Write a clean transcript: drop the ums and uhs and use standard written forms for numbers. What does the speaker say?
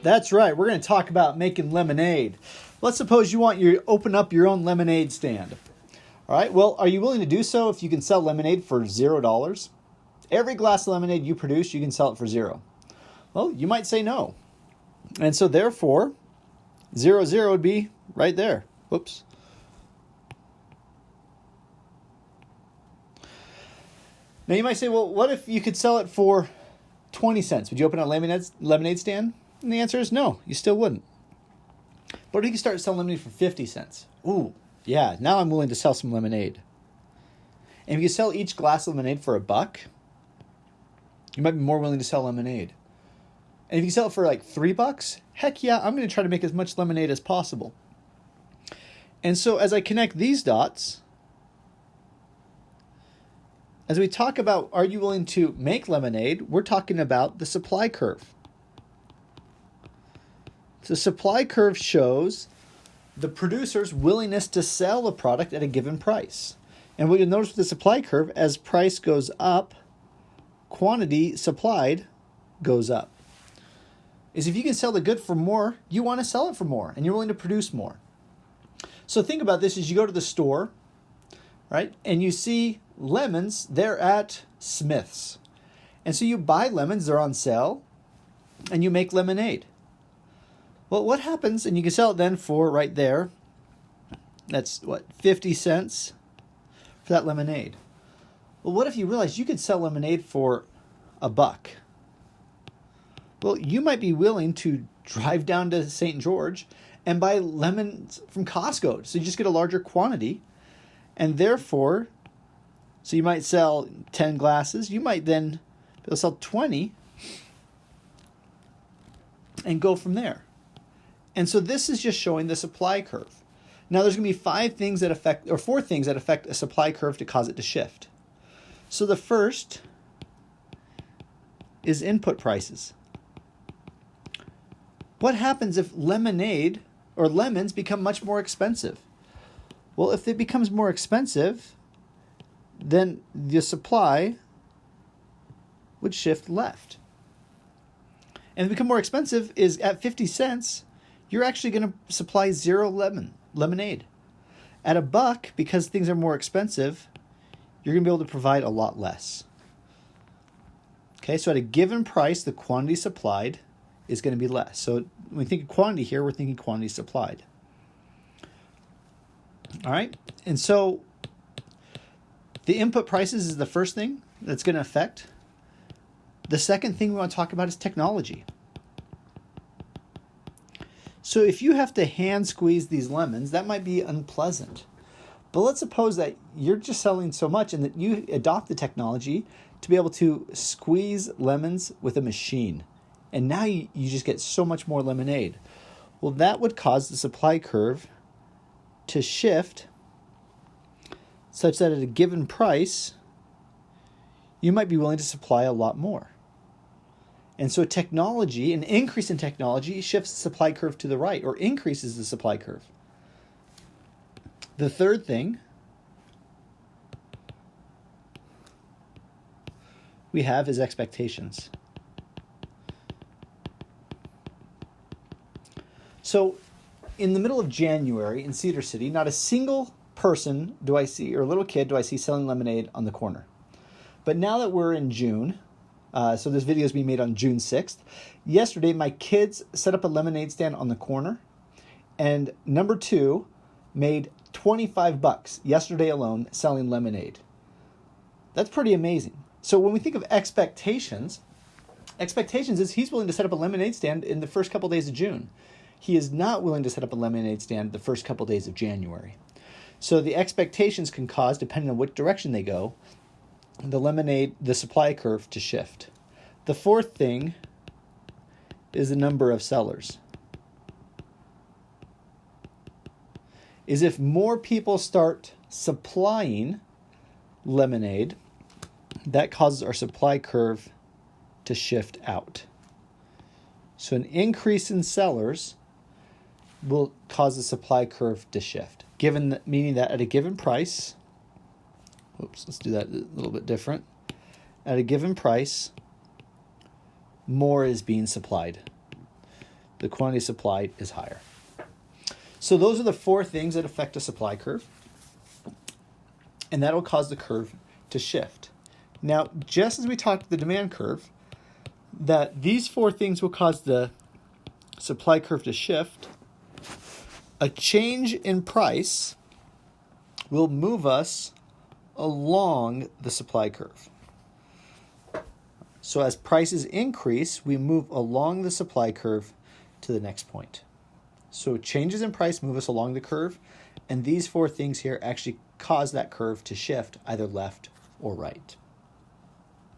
That's right. We're going to talk about making lemonade. Let's suppose you want to open up your own lemonade stand. All right. Well, are you willing to do so if you can sell lemonade for $0? Every glass of lemonade you produce, you can sell it for $0. Well, you might say no. And so therefore, 0 would be right there. Whoops. Now you might say, well, what if you could sell it for 20 cents? Would you open a lemonade stand? And the answer is no, you still wouldn't. But if you could start selling lemonade for 50 cents? Ooh, yeah, now I'm willing to sell some lemonade. And if you sell each glass of lemonade for $1, you might be more willing to sell lemonade. And if you sell it for like $3, heck yeah, I'm going to try to make as much lemonade as possible. And so as I connect these dots, as we talk about are you willing to make lemonade, we're talking about the supply curve. The supply curve shows the producer's willingness to sell the product at a given price. And what you'll notice with the supply curve, as price goes up, quantity supplied goes up. Is if you can sell the good for more, you want to sell it for more, and you're willing to produce more. So think about this as you go to the store, right? And you see lemons, they're at Smith's. And so you buy lemons, they're on sale, and you make lemonade. Well, what happens, and you can sell it then for right there, that's 50 cents for that lemonade. Well, what if you realize you could sell lemonade for $1? Well, you might be willing to drive down to St. George and buy lemons from Costco. So you just get a larger quantity. And therefore, so you might sell 10 glasses. You might then be able to sell 20 and go from there. And so this is just showing the supply curve. Now there's going to be 4 things that affect a supply curve to cause it to shift. So the first is input prices. What happens if lemonade or lemons become much more expensive? Well, if it becomes more expensive, then the supply would shift left. And if it become more expensive is at 50 cents, you're actually going to supply 0 lemonade. At $1, because things are more expensive, you're going to be able to provide a lot less. Okay, so at a given price, the quantity supplied is going to be less. So when we think of quantity here, we're thinking quantity supplied. All right, and so the input prices is the first thing that's going to affect. The second thing we want to talk about is technology. So if you have to hand squeeze these lemons, that might be unpleasant. But let's suppose that you're just selling so much and that you adopt the technology to be able to squeeze lemons with a machine. And now you just get so much more lemonade. Well, that would cause the supply curve to shift such that at a given price, you might be willing to supply a lot more. And so technology, an increase in technology, shifts the supply curve to the right or increases the supply curve. The third thing we have is expectations. So in the middle of January in Cedar City, not a single person do I see, or little kid do I see selling lemonade on the corner. But now that we're in June, so this video is being made on June 6th. Yesterday, my kids set up a lemonade stand on the corner, and number 2 made $25 yesterday alone selling lemonade. That's pretty amazing. So when we think of expectations is he's willing to set up a lemonade stand in the first couple days of June. He is not willing to set up a lemonade stand the first couple days of January. So the expectations can cause, depending on which direction they go, the supply curve to shift. The fourth thing is the number of sellers. Is if more people start supplying lemonade, that causes our supply curve to shift out. So an increase in sellers will cause the supply curve to shift, meaning that at a given price, let's do that a little bit different. At a given price, more is being supplied. the quantity supplied is higher. So those are the four things that affect a supply curve. And that'll cause the curve to shift. Now, just as we talked the demand curve, that these four things will cause the supply curve to shift, a change in price will move us along the supply curve. So as prices increase, we move along the supply curve to the next point. So changes in price move us along the curve, and these four things here actually cause that curve to shift either left or right.